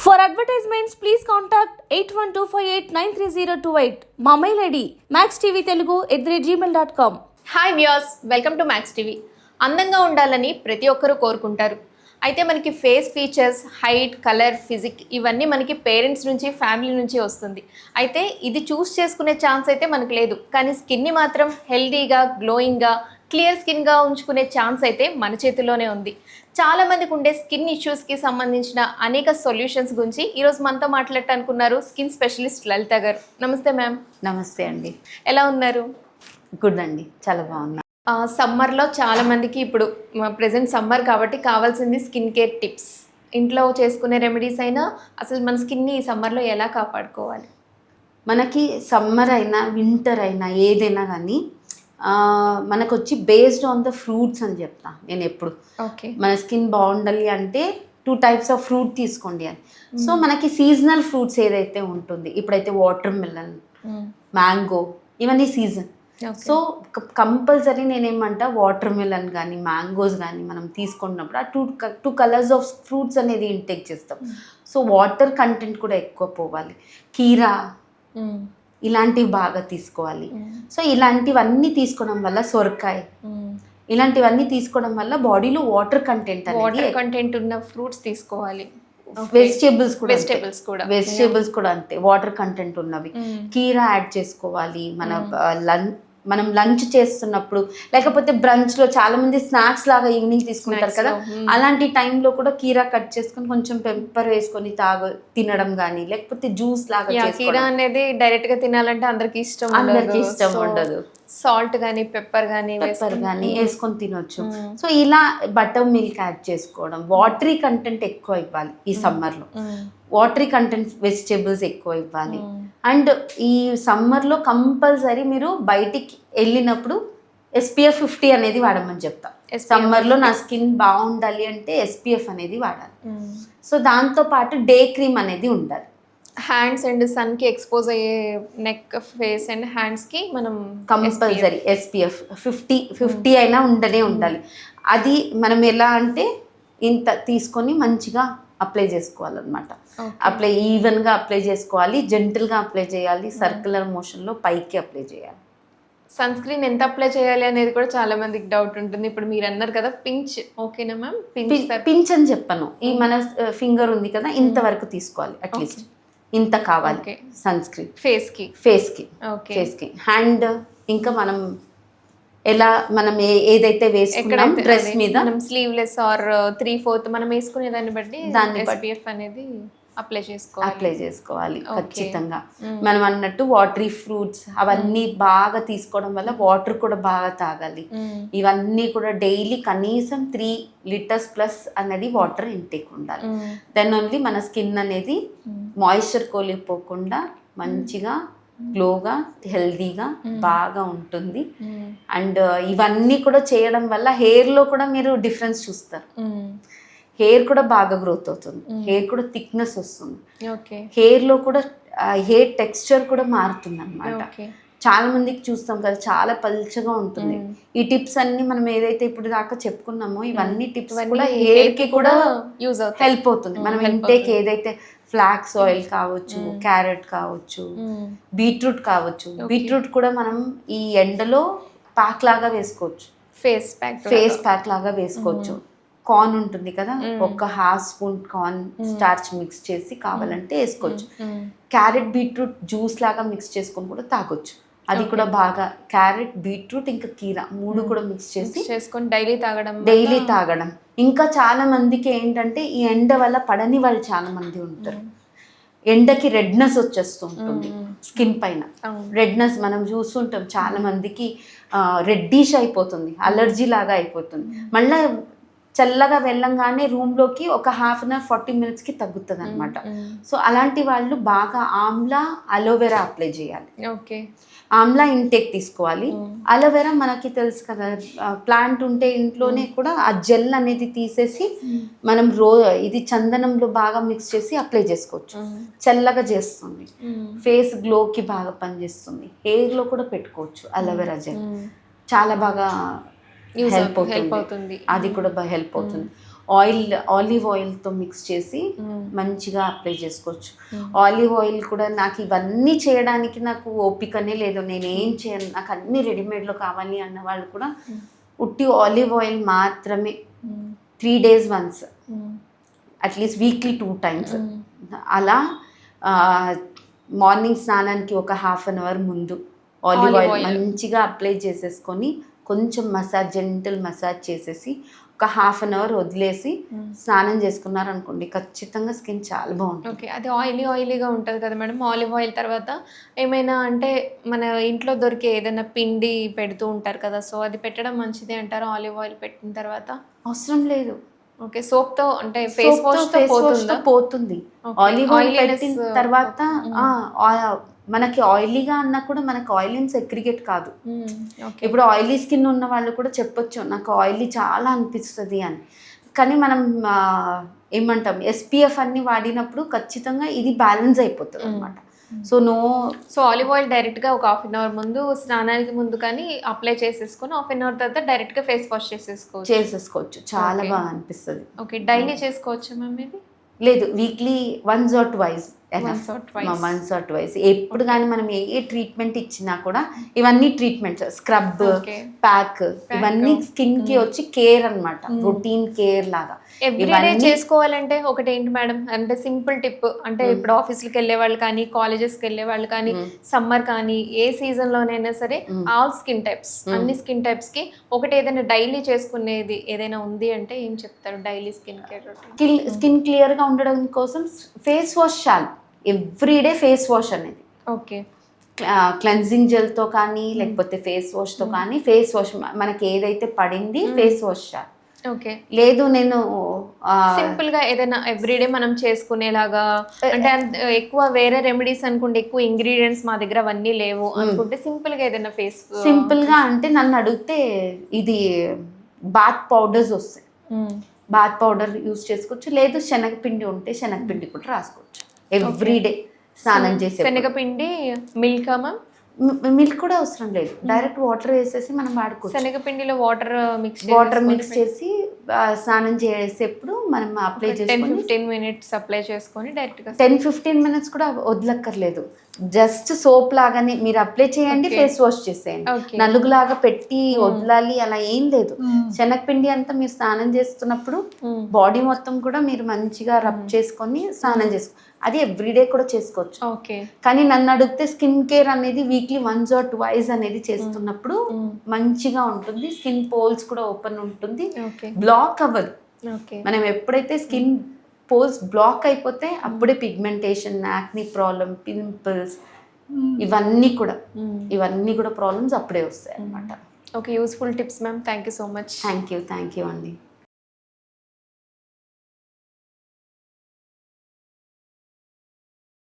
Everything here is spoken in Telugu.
For advertisements, please contact 8125893028. మా mail ID maxtvtelugu@gmail.com. Hi viewers, welcome to max TV. అందంగా ఉండాలని ప్రతి ఒక్కరూ కోరుకుంటారు. అయితే మనకి face features, height, colour, physique ఇవన్నీ మనకి పేరెంట్స్ నుంచి, ఫ్యామిలీ నుంచి వస్తుంది. అయితే ఇది చూస్ చేసుకునే ఛాన్స్ అయితే మనకు లేదు. కానీ స్కిన్ని మాత్రం హెల్దీగా, గ్లోయింగ్గా, క్లియర్ స్కిన్గా ఉంచుకునే ఛాన్స్ అయితే మన చేతిలోనే ఉంది. చాలామందికి ఉండే స్కిన్ ఇష్యూస్కి సంబంధించిన అనేక సొల్యూషన్స్ గురించి ఈరోజు మనతో మాట్లాడటానుకున్నారు స్కిన్ స్పెషలిస్ట్ లలిత గారు. నమస్తే మ్యామ్. నమస్తే అండి. ఎలా ఉన్నారు? గుడ్ అండి, చాలా బాగున్నా. సమ్మర్లో చాలామందికి ఇప్పుడు ప్రెజెంట్ సమ్మర్ కాబట్టి కావాల్సింది స్కిన్ కేర్ టిప్స్. ఇంట్లో చేసుకునే రెమెడీస్ అయినా అసలు మన స్కిన్ని ఈ సమ్మర్లో ఎలా కాపాడుకోవాలి? మనకి సమ్మర్ అయినా వింటర్ అయినా ఏదైనా కానీ మనకు వచ్చి బేస్డ్ ఆన్ ద ఫ్రూట్స్ అని చెప్తా నేను ఎప్పుడు. ఓకే, మన స్కిన్ బాగుండాలి అంటే 2 types ఆఫ్ ఫ్రూట్ తీసుకోండి అని. సో మనకి సీజనల్ ఫ్రూట్స్ ఏదైతే ఉంటుంది, ఇప్పుడైతే వాటర్ మిలన్, మ్యాంగో, ఇవన్నీ సీజన్. సో కంపల్సరీ నేనేమంటా వాటర్ మిలన్ కానీ మ్యాంగోస్ కానీ మనం తీసుకున్నప్పుడు ఆ టూ కలర్స్ ఆఫ్ ఫ్రూట్స్ అనేది ఇంటేక్ చేస్తాం. సో వాటర్ కంటెంట్ కూడా ఎక్కువ పోవాలి. కీరా ఇలాంటివి బాగా తీసుకోవాలి. సో ఇలాంటివన్నీ తీసుకోవడం వల్ల, సొరకాయ ఇలాంటివన్నీ తీసుకోవడం వల్ల బాడీలో వాటర్ కంటెంట్ ఉన్న ఫ్రూట్స్ తీసుకోవాలి. వెజిటేబుల్స్ కూడా అంతే, వాటర్ కంటెంట్ ఉన్నవి. కీరా యాడ్ చేసుకోవాలి. మనం లంచ్ చేస్తున్నప్పుడు, లేకపోతే బ్రంచ్ లో చాలా మంది స్నాక్స్ లాగా ఈవినింగ్ తీసుకుంటారు కదా, అలాంటి టైంలో కూడా కీరా కట్ చేసుకొని కొంచెం పెప్పర్ వేసుకొని తినడం కానీ, లేకపోతే జ్యూస్ లాగా. కీరా అనేది డైరెక్ట్ గా తినాలంటే అందరికి ఇష్టం ఉండదు. సాల్ట్ కానీ పెప్పర్ కానీ వేసుకొని తినొచ్చు. సో ఇలా బటర్ మిల్క్ యాడ్ చేసుకోవడం, వాటరీ కంటెంట్ ఎక్కువ ఇవ్వాలి ఈ సమ్మర్లో. వాటరీ కంటెంట్ వెజిటేబుల్స్ ఎక్కువ ఇవ్వాలి. అండ్ ఈ సమ్మర్లో కంపల్సరీ మీరు బయటికి వెళ్ళినప్పుడు SPF 50 అనేది వాడమని చెప్తా. సమ్మర్లో నా స్కిన్ బాగుండాలి అంటే SPF అనేది వాడాలి. సో దాంతోపాటు డే క్రీమ్ అనేది ఉండాలి. హ్యాండ్స్ అండ్ సన్ కి ఎక్స్పోజ్ అయ్యే నెక్, ఫేస్ అండ్ హ్యాండ్స్ కి మనం కంపల్సరీ SPF 50 అయినా ఉండాలి. అది మనం ఎలా అంటే ఇంత తీసుకొని మంచిగా అప్లై చేసుకోవాలన్నమాట. ఈవెన్గా అప్లై చేసుకోవాలి, జెంటిల్గా అప్లై చేయాలి, సర్క్యులర్ మోషన్లో పైకి అప్లై చేయాలి. సన్ స్క్రీన్ ఎంత అప్లై చేయాలి అనేది కూడా చాలా మందికి డౌట్ ఉంటుంది. ఇప్పుడు మీరు అన్నారు కదా పించ్, ఓకేనా మ్యామ్? పించ్ అని చెప్పను, ఈ మన ఫింగర్ ఉంది కదా, ఇంతవరకు తీసుకోవాలి. అట్లీస్ట్ ఇంత కావాలి సన్ స్క్రీన్ ఫేస్కి. హ్యాండ్ ఇంకా మనం ఎలా మనం ఏదైతే వేసుకున్నాం డ్రెస్ మీద, స్లీవ్లెస్ ఆర్ 3/4 మనం వేసుకునే దాన్ని బట్టి SPF అనేది అప్లై చేసుకోవాలి ఖచ్చితంగా. మనం అన్నట్టు వాటరీ ఫ్రూట్స్ అవన్నీ బాగా తీసుకోవడం వల్ల వాటర్ కూడా బాగా తాగాలి. ఇవన్నీ కూడా డైలీ కనీసం 3 liters ప్లస్ అనేది వాటర్ ఇంటేక్ ఉండాలి. దెన్ ఓన్లీ మన స్కిన్ అనేది మాయిశ్చర్ కోల్పోకుండా మంచిగా గ్లోగా, హెల్దీగా బాగా ఉంటుంది. అండ్ ఇవన్నీ కూడా చేయడం వల్ల హెయిర్లో కూడా మీరు డిఫరెన్స్ చూస్తారు. హెయిర్ కూడా బాగా గ్రోత్ అవుతుంది, హెయిర్ కూడా థిక్నెస్ వస్తుంది, హెయిర్లో కూడా హెయిర్ టెక్స్చర్ కూడా మారుతుంది అన్నమాట. చాలా మందికి చూస్తాం కదా, చాలా పల్చగా ఉంటుంది. ఈ టిప్స్ అన్ని మనం ఏదైతే ఇప్పుడు దాకా చెప్పుకున్నామో ఇవన్నీ టిప్స్ కూడా హెయిర్ కి కూడా హెల్ప్ అవుతుంది. మనం ఇంటేక్ ఏదైతే ఫ్లాక్స్ ఆయిల్ కావచ్చు, క్యారెట్ కావచ్చు, బీట్రూట్ కావచ్చు. బీట్రూట్ కూడా మనం ఈ ఎండలో ప్యాక్ లాగా వేసుకోవచ్చు, ఫేస్ ప్యాక్ లాగా వేసుకోవచ్చు. కార్న్ ఉంటుంది కదా, ఒక 1/2 spoon కార్న్ స్టార్చ్ మిక్స్ చేసి కావాలంటే వేసుకోవచ్చు. క్యారెట్ బీట్రూట్ జ్యూస్ లాగా మిక్స్ చేసుకొని కూడా తాగొచ్చు. అది కూడా బాగా క్యారెట్, బీట్రూట్ ఇంకా కీరా 3 కూడా మిక్స్ చేసుకొని డైలీ తాగడం. ఇంకా చాలా మందికి ఏంటంటే ఈ ఎండ వల్ల పడని వాళ్ళు చాలా మంది ఉంటారు. ఎండకి రెడ్నెస్ వచ్చేస్తూ ఉంటుంది స్కిన్ పైన. రెడ్నెస్ మనం చూస్తుంటాం, చాలా మందికి రెడ్డిష్ అయిపోతుంది, అలర్జీ లాగా అయిపోతుంది. మళ్ళీ చల్లగా వెళ్ళంగానే రూమ్లోకి ఒక 1/2 hour 40 minutesకి తగ్గుతుంది అనమాట. సో అలాంటి వాళ్ళు బాగా ఆమ్లా, అలోవెరా అప్లై చేయాలి. ఆమ్లా ఇంటేక్ తీసుకోవాలి. అలోవెరా మనకి తెలుసు కదా, ప్లాంట్ ఉంటే ఇంట్లోనే కూడా ఆ జెల్ అనేది తీసేసి మనం ఇది చందనంలో బాగా మిక్స్ చేసి అప్లై చేసుకోవచ్చు. చల్లగా చేస్తుంది, ఫేస్ గ్లోకి బాగా పనిచేస్తుంది. హెయిర్లో కూడా పెట్టుకోవచ్చు అలోవెరా జెల్, చాలా బాగా హెల్ప్ అవుతుంది. అది కూడా బాగా హెల్ప్ అవుతుంది. ఆలివ్ ఆయిల్తో మిక్స్ చేసి మంచిగా అప్లై చేసుకోవచ్చు. ఆలివ్ ఆయిల్ కూడా నాకు ఇవన్నీ చేయడానికి నాకు ఓపికనే లేదు, నేనేం చేయను, నాకు అన్ని రెడీమేడ్లో కావాలి అన్న వాళ్ళు కూడా ఉట్టి ఆలివ్ ఆయిల్ మాత్రమే 3 days once, at least weekly 2 times అలా మార్నింగ్ స్నానానికి ఒక 1/2 hour ముందు ఆలివ్ ఆయిల్ మంచిగా అప్లై చేసేసుకొని కొంచెం జెంటల్ మసాజ్ చేసేసి ఒక 1/2 hour వదిలేసి స్నానం చేసుకున్నారనుకోండి, ఖచ్చితంగా స్కిన్ చాలా బాగుంటుంది. ఓకే, అది ఆయిలీగా ఉంటుంది కదా మేడం. ఆలివ్ ఆయిల్ తర్వాత ఏమైనా అంటే మన ఇంట్లో దొరికే ఏదైనా పిండి పెడుతూ ఉంటారు కదా, సో అది పెట్టడం మంచిది అంటారు ఆలివ్ ఆయిల్ పెట్టిన తర్వాత? అవసరం లేదు. ఓకే, సోప్తో అంటే ఫేస్ వాష్తో పోతుంది. ఆలివ్ ఆయిల్ పెట్టిన తర్వాత మనకి ఆయిలీగా అన్నా కూడా మనకి ఆయిల్ ఏం సెక్రిగేట్ కాదు. ఇప్పుడు ఆయిలీ స్కిన్ ఉన్న వాళ్ళు కూడా చెప్పొచ్చు నాకు ఆయిలీ చాలా అనిపిస్తుంది అని, కానీ మనం ఏమంటాం SPF అన్ని వాడినప్పుడు ఖచ్చితంగా ఇది బ్యాలెన్స్ అయిపోతుంది అనమాట. సో ఆలివ్ ఆయిల్ డైరెక్ట్గా ఒక 1/2 hour ముందు స్నానానికి ముందు కానీ అప్లై చేసేసుకొని 1/2 hour తర్వాత డైరెక్ట్గా ఫేస్ వాష్ చేసేసుకోవచ్చు. చాలా బాగా అనిపిస్తుంది. ఓకే, డైలీ చేసుకోవచ్చా మ్యామ్ ఇది? లేదు, వీక్లీ once or twice. ఎప్పుడు కానీ మనం ఏ ట్రీట్మెంట్ ఇచ్చినా కూడా ఇవన్నీ ట్రీట్మెంట్స్, స్క్రబ్, ప్యాక్, ఇవన్నీ స్కిన్ కి వచ్చి కేర్ అన్నమాట, రొటీన్ కేర్ లాగా. ఎవ్రీడే చేసుకోవాలంటే ఒకటి ఏంటి మేడం అంటే సింపుల్ టిప్ అంటే ఇప్పుడు ఆఫీస్కి వెళ్ళే వాళ్ళు కానీ కాలేజెస్కి వెళ్ళే వాళ్ళు కానీ సమ్మర్ కానీ ఏ సీజన్ లోనైనా సరే ఆల్ స్కిన్ టైప్స్ అన్ని స్కిన్ టైప్స్ కి ఒకటి ఏదైనా డైలీ చేసుకునేది ఏదైనా ఉంది అంటే ఏం చెప్తారు? Daily skin care routine skin clear గా ఉండడం కోసం ఫేస్ వాష్ చాలు, ఎవ్రీడే ఫేస్ వాష్ అనేది. ఓకే, క్లెన్జింగ్ జెల్తో కానీ లేకపోతే ఫేస్ వాష్తో కానీ, ఫేస్ వాష్ మనకి ఏదైతే పడింది ఫేస్ వాష్ చాలు. ఓకే, లేదు నేను సింపుల్ గా ఏదైనా ఎవ్రీడే మనం చేసుకునేలాగా అంటే ఎక్కువ వేరే రెమెడీస్ అనుకుంటే ఎక్కువ ఇంగ్రీడియంట్స్ మా దగ్గర అవన్నీ లేవు అనుకుంటే సింపుల్ గా ఏదైనా సింపుల్ గా అంటే నన్ను అడిగితే ఇది బాత్ పౌడర్స్ వస్తాయి, బాత్ పౌడర్ యూస్ చేసుకోవచ్చు. లేదు శనగపిండి ఉంటే శనగపిండి కూడా రాసుకోవచ్చు. ఎవ్రీడే స్నానం చేసే శనగపిండి మిల్క్ కూడా అవసరం లేదు, డైరెక్ట్ వాటర్ వేసేసి మనం వాడుకోవచ్చు. శనగపిండిలో వాటర్ మిక్స్ చేసి స్నానం చేసేప్పుడు మనం అప్లై చేసుకొని 10-15 minutes అప్లై చేసుకొని డైరెక్ట్గా 10-15 minutes కూడా వదలక్కర్లేదు, జస్ట్ సోప్ లాగానే మీరు అప్లై చేయండి, ఫేస్ వాష్ చేసేయండి. నలుగులాగా పెట్టి వదలాలి అలా ఏం లేదు. శనగపిండి అంతా మీరు స్నానం చేస్తున్నప్పుడు బాడీ మొత్తం కూడా మీరు మంచిగా రబ్ చేసుకొని స్నానం చేసుకో, అది ఎవ్రీడే కూడా చేసుకోవచ్చు. ఓకే, కానీ నన్ను అడిగితే స్కిన్ కేర్ అనేది వీక్లీ once or twice అనేది చేస్తున్నప్పుడు మంచిగా ఉంటుంది, స్కిన్ పోల్స్ కూడా ఓపెన్ ఉంటుంది, బ్లాక్ అవ్వదు. మనం ఎప్పుడైతే స్కిన్ పోల్స్ బ్లాక్ అయిపోతే అప్పుడే పిగ్మెంటేషన్, యాక్ని ప్రాబ్లం, పింపుల్స్ ఇవన్నీ కూడా ప్రాబ్లమ్స్ అప్పుడే వస్తాయి అన్నమాట. Okay, useful tips ma'am, thank you so much. Thank you అండి.